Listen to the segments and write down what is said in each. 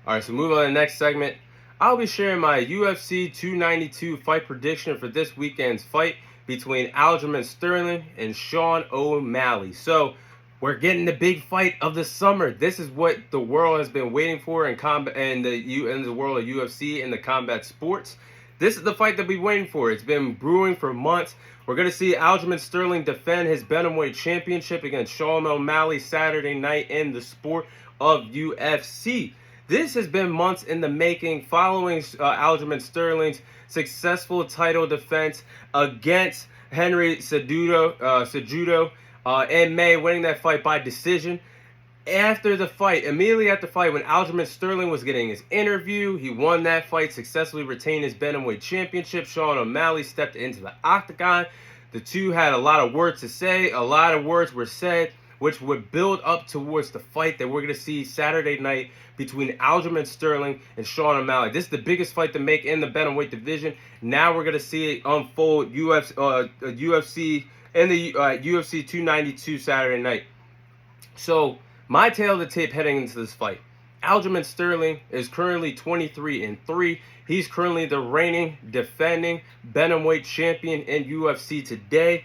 Alright, so moving on to the next segment. I'll be sharing my UFC 292 fight prediction for this weekend's fight between Aljamain Sterling and Sean O'Malley. So, we're getting the big fight of the summer. This is what the world has been waiting for in combat and in the world of UFC and the combat sports. This is the fight that we've been waiting for. It's been brewing for months. We're going to see Aljamain Sterling defend his bantamweight championship against Sean O'Malley Saturday night in the sport of UFC. This has been months in the making following Aljamain Sterling's successful title defense against Henry Cejudo in May, winning that fight by decision. Immediately after the fight, when Aljamain Sterling was getting his interview, he won that fight, successfully retained his bantamweight championship. Sean O'Malley stepped into the octagon. The two had a lot of words to say. A lot of words were said, which would build up towards the fight that we're going to see Saturday night between Aljamain Sterling and Sean O'Malley. This is the biggest fight to make in the bantamweight division. Now we're going to see it unfold UFC 292 Saturday night. So, my tale of the tape heading into this fight. Aljamain Sterling is currently 23-3. He's currently the reigning, defending bantamweight champion in UFC today.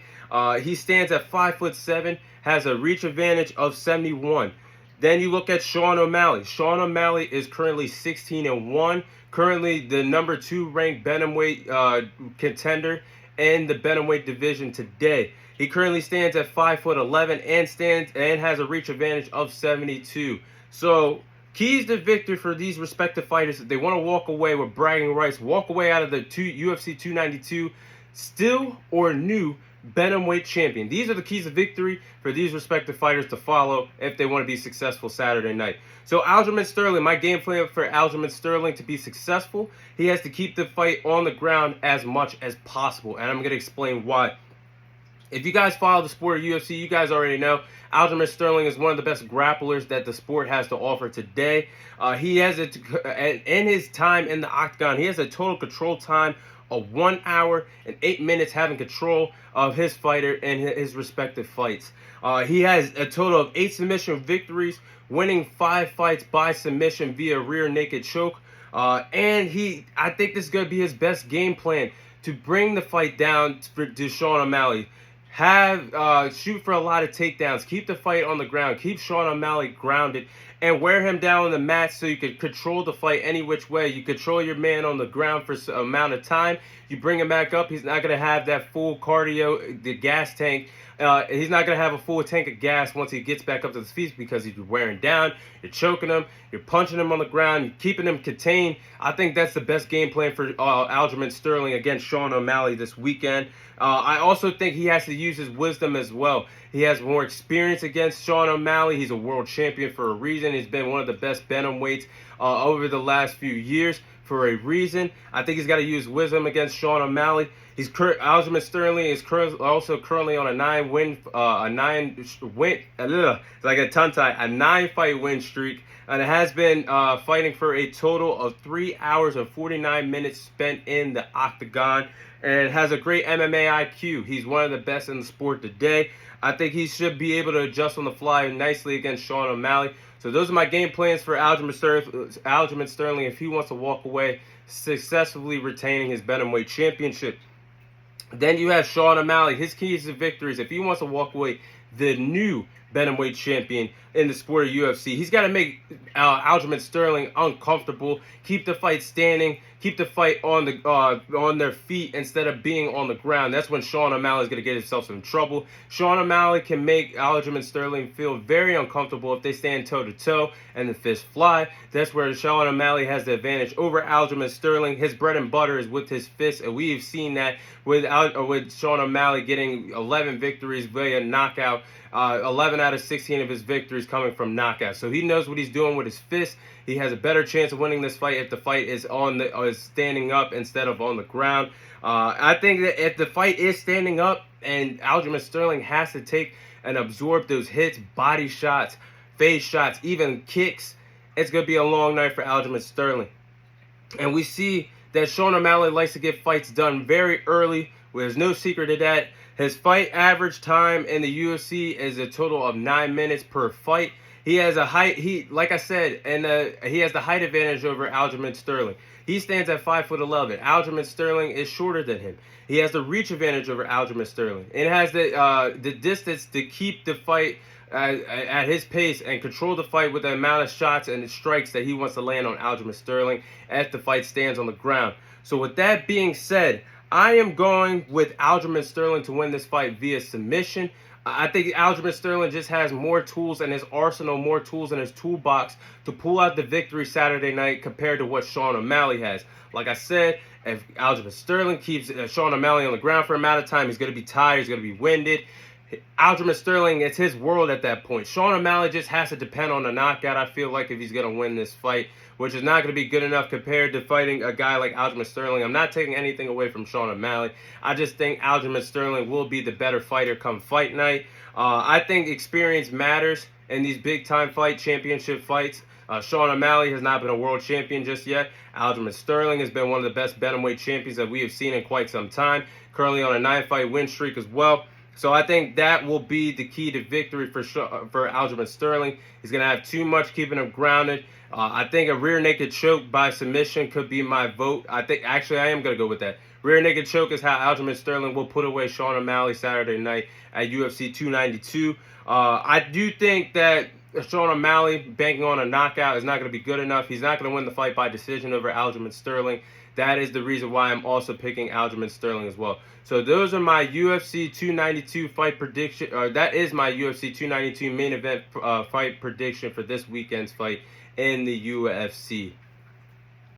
He stands at 5'7", has a reach advantage of 71. Then you look at Sean O'Malley. Sean O'Malley is currently 16-1. Currently the number 2 ranked bantamweight contender in the bantamweight division today. He currently stands at 5'11" and has a reach advantage of 72. So, keys to victory for these respective fighters if they want to walk away with bragging rights, walk away out of the UFC 292 still or new bantamweight champion. These are the keys to victory for these respective fighters to follow if they want to be successful Saturday night. So Aljamain Sterling, my game plan for Aljamain Sterling to be successful, he has to keep the fight on the ground as much as possible, and I'm going to explain why. If you guys follow the sport of UFC, you guys already know Aljamain Sterling is one of the best grapplers that the sport has to offer today. He has in his time in the octagon, he has a total control time of 1 hour and 8 minutes having control of his fighter in his respective fights. He has a total of 8 submission victories, winning 5 fights by submission via rear naked choke. And I think this is going to be his best game plan to bring the fight down to Sean O'Malley. Shoot for a lot of takedowns, keep the fight on the ground, keep Sean O'Malley grounded, and wear him down on the mat so you can control the fight any which way. You control your man on the ground for some amount of time. You bring him back up, he's not going to have that full cardio, the gas tank. He's not going to have a full tank of gas once he gets back up to his feet because he's wearing down, you're choking him, you're punching him on the ground, you're keeping him contained. I think that's the best game plan for Aljamain Sterling against Sean O'Malley this weekend. I also think he has to use his wisdom as well. He has more experience against Sean O'Malley. He's a world champion for a reason. He's been one of the best bantamweights over the last few years for a reason. I think he's got to use wisdom against Sean O'Malley. Aljamain Sterling is also currently on a 9-fight win streak, and it has been fighting for a total of 3 hours and 49 minutes spent in the octagon, and has a great MMA IQ. He's one of the best in the sport today. I think he should be able to adjust on the fly nicely against Sean O'Malley. So those are my game plans for Aljamain Sterling if he wants to walk away successfully retaining his bantamweight championship. Then you have Sean O'Malley. His keys to victories, if he wants to walk away the new bantamweight champion in the sport of UFC, he's got to make Aljamain Sterling uncomfortable, keep the fight standing, keep the fight on their feet instead of being on the ground. That's when Sean O'Malley is going to get himself in trouble. Sean O'Malley can make Aljamain Sterling feel very uncomfortable if they stand toe-to-toe and the fists fly. That's where Sean O'Malley has the advantage over Aljamain Sterling. His bread and butter is with his fists, and we've seen that with Sean O'Malley getting 11 victories via knockout. 11 out of 16 of his victories coming from knockout. So he knows what he's doing with his fists. He has a better chance of winning this fight if the fight is standing up instead of on the ground. I think that if the fight is standing up and Aljamain Sterling has to take and absorb those hits, body shots, face shots, even kicks, it's going to be a long night for Aljamain Sterling. And we see that Sean O'Malley likes to get fights done very early. There's no secret to that. His fight average time in the UFC is a total of 9 minutes per fight. He has a height. Like I said, and he has the height advantage over Aljamain Sterling. He stands at 5'11". Aljamain Sterling is shorter than him. He has the reach advantage over Aljamain Sterling. It has the distance to keep the fight at his pace and control the fight with the amount of shots and strikes that he wants to land on Aljamain Sterling as the fight stands on the ground. So with that being said, I am going with Aljamain Sterling to win this fight via submission. I think Aljamain Sterling just has more tools in his arsenal, more tools in his toolbox to pull out the victory Saturday night compared to what Sean O'Malley has. Like I said, if Aljamain Sterling keeps Sean O'Malley on the ground for an amount of time, he's going to be tired, he's going to be winded. Aljamain Sterling, it's his world at that point. Sean O'Malley just has to depend on a knockout, I feel like, if he's going to win this fight, which is not going to be good enough compared to fighting a guy like Aljamain Sterling. I'm not taking anything away from Sean O'Malley. I just think Aljamain Sterling will be the better fighter come fight night. I think experience matters in these big-time fight championship fights. Sean O'Malley has not been a world champion just yet. Aljamain Sterling has been one of the best bantamweight champions that we have seen in quite some time. Currently on a 9-fight win streak as well. So I think that will be the key to victory for Aljamain Sterling. He's going to have too much keeping him grounded. I think a rear naked choke by submission could be my vote. I am going to go with that. Rear naked choke is how Aljamain Sterling will put away Sean O'Malley Saturday night at UFC 292. I do think that Sean O'Malley banking on a knockout is not going to be good enough. He's not going to win the fight by decision over Aljamain Sterling. That is the reason why I'm also picking Aljamain Sterling as well. So those are my UFC 292 fight prediction. That is my UFC 292 main event fight prediction for this weekend's fight in the UFC.